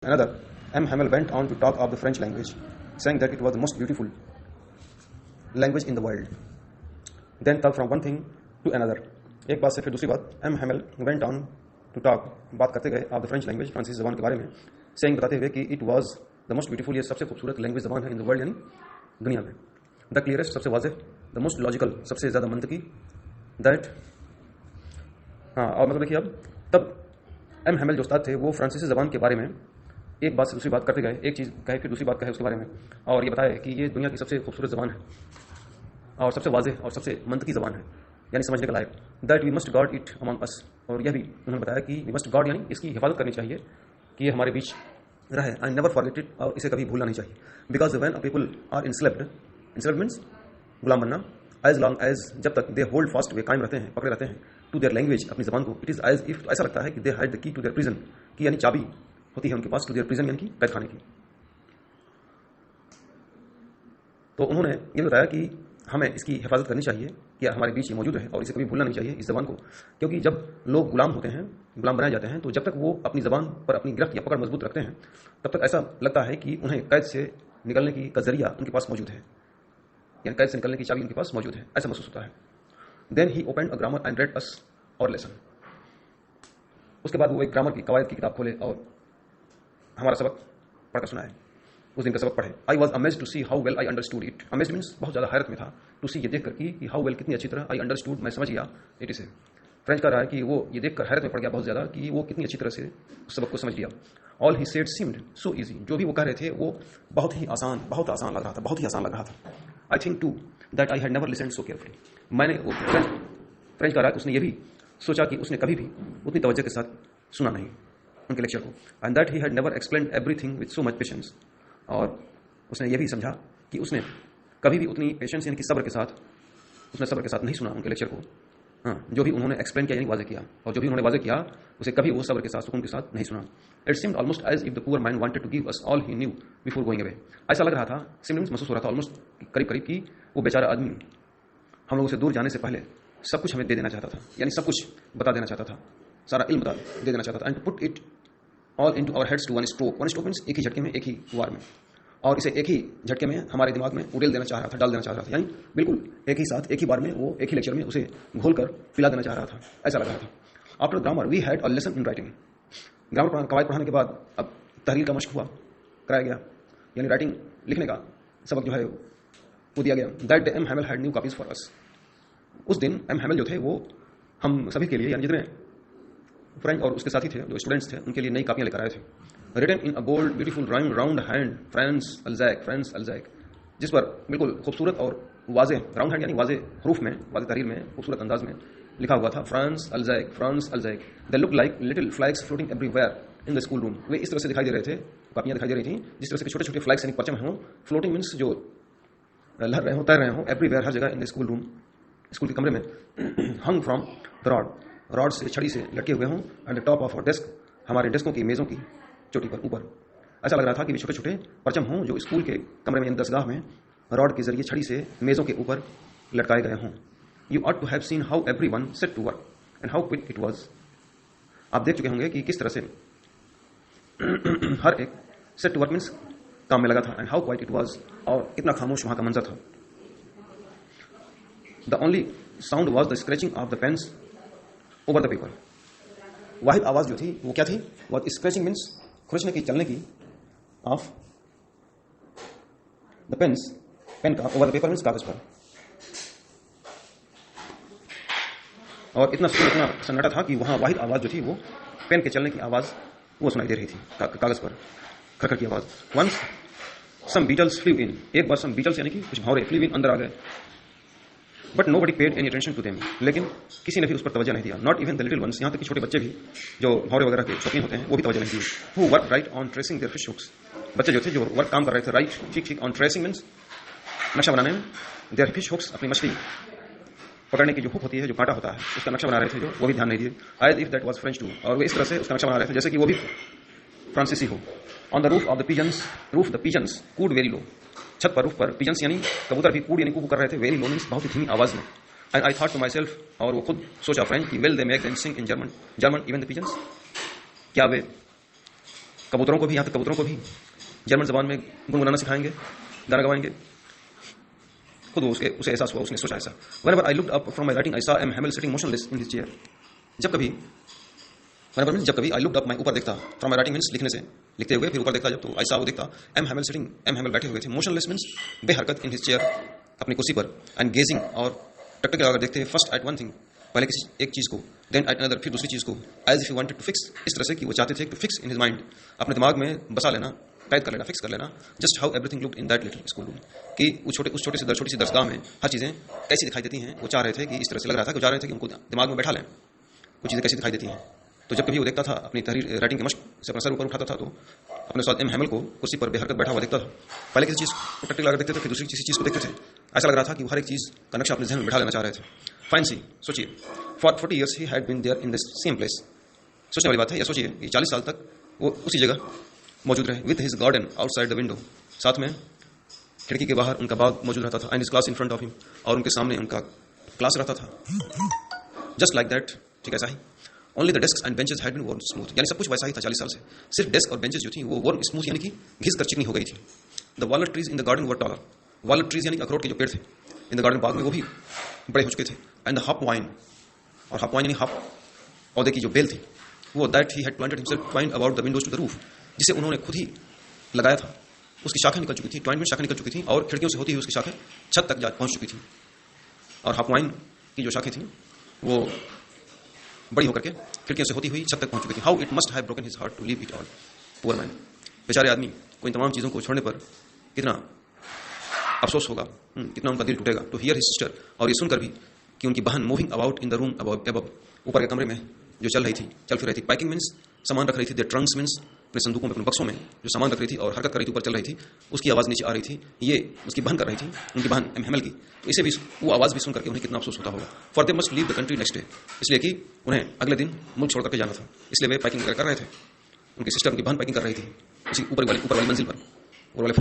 Another, M. Hamel went on to talk of the French language, saying that it was the most beautiful language in the world. Then talk from one thing to another. एक बात से फिर दूसरी बात. M. Hamel went on to talk, बात करते गए of the French language, फ्रांसीसी ज़बान के बारे में, saying बताते हुए कि it was the most beautiful, ये सबसे खूबसूरत लैंग्वेज ज़बान है in the world, यानी दुनिया में. The clearest, सबसे वाज़ेह, the most logical, सबसे ज़्यादा मंतकी, that और मतलब देखिए अब तब एम हैमल जो उस्ताद थे वो फ्रांसीसी ज़बान के बारे में एक बात से दूसरी बात करते गए, एक चीज़ कहे फिर दूसरी बात कहे उसके बारे में, और ये बताया कि ये दुनिया की सबसे खूबसूरत ज़बान है और सबसे वाज़ेह और सबसे मंतकी ज़बान है, यानी समझने के लायक. That we must guard it among us, और यह भी उन्होंने बताया कि वी मस्ट गार्ड यानी इसकी हिफाजत करनी चाहिए कि ये हमारे बीच रहे. आई नेवर फॉरगेट इट, और इसे कभी भूलना नहीं चाहिए. Because when a people are enslaved means गुलाम बनना, एज लॉन्ग एज जब तक दे होल्ड फास्ट, वे कायम रहते हैं, पकड़े रहते हैं, टू देयर लैंग्वेज, अपनी ज़बान को, इट इज़ एज इफ, ऐसा लगता है कि they had the key to their prison, key यानी चाबी होती है उनके पास, टू देयर प्रिजन यानी कि कैद खाने की. तो उन्होंने ये बताया कि हमें इसकी हिफाजत करनी चाहिए कि हमारे बीच ये मौजूद है और इसे कभी भूलना नहीं चाहिए इस ज़बान को, क्योंकि जब लोग गुलाम होते हैं, गुलाम बनाए जाते हैं, तो जब तक वो अपनी ज़बान पर अपनी गिरफ्त या पकड़ मजबूत रखते हैं तब तक ऐसा लगता है कि उन्हें कैद से निकलने की का जरिया उनके पास मौजूद है, यानी कैद से निकलने की चाबी उनके पास मौजूद है, ऐसा महसूस होता है. Then he opened a grammar and read us our lesson. उसके बाद वो एक ग्रामर की कवायद की किताब खोले और हमारा सबक पढ़कर सुनाए. उस दिन का सबक पढ़े. I was amazed to see how well I understood it. Amazed means बहुत ज़्यादा हैरत में था, टू सी ये देख कर कि हाउ वेल कितनी अच्छी तरह, आई अंडरस्टूड मैं समझ गया, इट इसे फ्रेंच का रहा है कि वो ये देख कर हैरत में पड़ गया बहुत ज़्यादा कि वो कितनी अच्छी तरह से उस सबक को समझ लिया. All he said seemed so easy, जो भी वो कह रहे थे वो बहुत आसान लग रहा था, बहुत ही आसान लग रहा था. I think to that I had never listened so carefully. मैंने वो फ्रेंच का रहा है उसने ये भी सोचा कि उसने कभी भी उतनी तवज्जो के साथ सुना नहीं उनके लेक्चर को. And that he had never explained everything with so much patience, और उसने ये भी समझा कि उसने कभी भी उतनी पेशेंस यानी कि सब्र के साथ नहीं सुना उनके लेक्चर को. हाँ, जो भी उन्होंने एक्सप्लेन किया यानी वाज़ेह किया, और जो भी उन्होंने वाज़ेह किया उसे कभी वो सब्र के साथ, सुकून के साथ नहीं सुना. It seemed almost as if the poor man wanted to give us all he knew before going away. ऐसा लग रहा था, सिम्पटम्स महसूस हो रहा था ऑलमोस्ट करीब कि वो बेचारा आदमी हम लोगों से दूर जाने से पहले सब कुछ हमें दे देना चाहता था, यानी सब कुछ बता देना चाहता था, सारा इल्म दे देना चाहता था. And to put it all into our heads to one stroke means एक ही झटके में, एक ही वार में, और इसे एक ही झटके में हमारे दिमाग में उड़ेल देना चाह रहा था, डाल देना चाह रहा था, यानी बिल्कुल एक ही साथ, एक ही बार में, वो एक ही लेक्चर में उसे घोल कर पिला देना चाह रहा था, ऐसा लग रहा था. After grammar we had a lesson in writing. Grammar कवायद पढ़ाने के बाद अब तहरीर का मश्क कराया गया, यानी राइटिंग लिखने का सबक जो है वो दिया गया. That day M Hamel had new copies for us. उस दिन एम हैमल जो थे वो हम सभी के लिए, यानी जितने फ्रेंच और उसके साथी थे, जो स्टूडेंट्स थे, उनके लिए नई कापियाँ लेकर आए थे. Written in a bold beautiful rhyme round hand France Alsace, जिस पर बिल्कुल खूबसूरत और वाज़ेह राउंड हैंड यानी वाज़ेह हरूफ में, वाज़ेह तहरीर में, खूबसूरत अंदाज में लिखा हुआ था France Alsace. They look like little flags floating everywhere in the school room. वे इस तरह से दिखाई दे रहे थे, कापियाँ दिखाई दे रही थी जिस तरह से छोटे छोटे फ्लैग्स यानी परचम हों, फ्लोटिंग मीन्स जो लहर रहे हों, तैर रहे हों, एवरीवेयर हर जगह, इन द स्कूल रूम स्कूल के कमरे में. हंग फ्रॉम द रॉड से, छड़ी से लटके हुए हों, and the top of our desk, हमारे डेस्कों की, मेज़ों की चोटी पर ऊपर. ऐसा लग रहा था कि वे छोटे छोटे परचम हों जो स्कूल के कमरे में, दरसगाह में रॉड के जरिए छड़ी से मेज़ों के ऊपर लटकाए गए हों. You ought to have seen how everyone set to work and how quick it was. आप देख चुके होंगे कि किस तरह से हर एक सेट टू वर्क मीन्स काम में लगा था, and how quiet it was, और कितना खामोश वहाँ का मंजर था. The only sound was the scratching of the pens over the paper. वाहिद आवाज़ जो थी वो क्या थी, वह स्क्रैचिंग मीन्स खुरचने की, चलने की, ऑफ द पेन का, ओवर द पेपर मीन्स कागज पर. और इतना सन्नाटा था कि वहाँ वाहिद आवाज़ जो थी वो पेन के चलने की आवाज़ वो सुनाई दे रही थी कागज पर, खरखर की आवाज़. वंस सम बीटल्स फ्लू इन, एक बार सम बीटल्स यानी कि कुछ भौरे फ्लू इन अंदर आ गए. But nobody paid any attention to them, लेकिन किसी ने भी उस पर तवज्जो नहीं दिया. Not even the little ones, यहाँ तक कि छोटे बच्चे भी जो भौरे वगैरह के शौकीन होते हैं वो भी तवज्जो नहीं दी. Who work right on tracing their fish hooks, बच्चे जो थे जो वर्क काम कर रहे थे, राइट ठीक ऑन ट्रेसिंग मीन्स नक्शा बनाने में, देयर फिश हुक्स अपनी मछली पकड़ने की जो हुक होती है, जो कांटा होता है, उसका नक्शा बना रहे थे, जो वो भी ध्यान नहीं दिए. As if that was French too, और वे इस तरह से उसका नक्शा बना रहे थे जैसे कि वो भी फ्रांसीसी हो. On the roof of the pigeons cooed very low, छत पर, रूफ पर, पिजन्स यानी कबूतर भी कूड यानी कू कर रहे थे, वेरी लो मीन्स बहुत ही धीमी आवाज़ में. And I thought to myself, और वो खुद सोचा फ्रेंच कि well they make them sing in German even the pigeons, क्या वे कबूतरों को भी, यहाँ तक कबूतरों को भी जर्मन ज़बान में गुनगुनाना सिखाएंगे, गाना गवाएंगे। खुद उसे एहसास हुआ, उसने सोचा ऐसा। Whenever I looked up from my writing, I saw M. Hamel sitting motionless in his chair. जब कभी I looked up, मैं ऊपर देखता, from my writing means लिखने से, लिखते हुए फिर ऊपर देखता जब, तो I saw वो देखता, M. Hamel sitting, M. Hamel बैठे हुए थे, motionless means बेहरकत, in his chair, अपनी कुर्सी पर, and gazing और टकटक लगाकर देखते, first at one thing, पहले किसी एक चीज को, then at another, फिर दूसरी चीज को, as if he wanted to fix, इस तरह से कि वो चाहते थे to fix in his mind, अपने दिमाग में बसा लेना, कैद कर लेना, फिक्स कर लेना, just how everything looked in that little school room, कि उस छोटी सी दरगाह में हर चीज़ें कैसी दिखाई देती हैं। वो चाह रहे थे कि इस तरह से लग रहा था कि वो चाह रहे थे कि उनको दिमाग में बैठा लें, कुछ चीज़ें कैसी दिखाई देती हैं। तो जब कभी वो देखता था, अपनी तहरीर राइटिंग की मश्क से अपना सर ऊपर उठाता था, तो अपने साथ एम हैमल को कुर्सी पर बेहरकत बैठा हुआ देखता था। पहले किसी चीज़ को टकटक लगा देखते थे, फिर दूसरी किसी चीज़ को देखते थे। ऐसा लग रहा था कि वो हर एक चीज़ का नक्शा अपने जहन में बैठा लेना चाह रहे थे। फाइन सी, सोचिए, for 40 years he had been there in the same place. सोचने वाली बात है, या सोचिए कि 40 साल तक वो उसी जगह मौजूद रहे, with his garden outside the window, साथ में खिड़की के बाहर उनका बाग मौजूद रहता था, and his class in front of him, और उनके सामने उनका क्लास रहता था, जस्ट लाइक दैट, ठीक ऐसा ही। Only the desk and benches had been worn smooth, यानी सब कुछ वैसा ही था 40 साल से, सिर्फ डेस्क और बेंचेस जो थी वो वर्न स्मूथ यानी कि घिस कर चिकनी हो गई थी। The walnut trees in the garden were taller, walnut trees यानी अखरोट के जो पेड़ थे इन द गार्डन, बाग में, वो भी बड़े हो चुके थे। एंड द हॉप वाइन, और हॉप वाइन यानी हॉप पौधे की जो बेल थी, वो that he had planted himself twined about the windows to the roof, जिसे उन्होंने खुद ही लगाया था, उसकी शाखें निकल चुकी थी, ट्वाइंड में शाखें निकल चुकी थी, और खिड़कियों से होती हुई उसकी शाखें छत तक जा पहुंच चुकी थी। और हॉप वाइन की जो शाखें थी वो बड़ी होकर के खिड़कियों से होती हुई छत तक पहुंच चुकी थी। How it must have broken his heart to leave it all, poor man, बेचारे आदमी को इन तमाम चीज़ों को छोड़ने पर कितना अफसोस होगा, कितना उनका दिल टूटेगा। टू हियर हिज सिस्टर, और ये सुनकर भी कि उनकी बहन moving about in the room above, ऊपर के कमरे में जो चल फिर रही थी। पैकिंग मीन्स सामान रख रही थी, द ट्रंक्स मीन्स अपने संदूकों में, अपने बक्सों में जो सामान रख रही थी और हरकत कर रही थी, ऊपर चल रही थी, उसकी आवाज़ नीचे आ रही थी। ये उसकी बहन कर रही थी, उनकी बहन एम हैमल की। तो इसे भी, वो आवाज़ भी सुन करके उन्हें कितना अफसोस होता होगा। For they must leave the country next day, इसलिए कि उन्हें अगले दिन मुल्क छोड़ करके जाना था, इसलिए वे पैकिंग कर रहे थे। उनकी सिस्टर, उनकी बहन पैकिंग कर रही थी उसी ऊपर वाली मंजिल पर, ऊपर वाले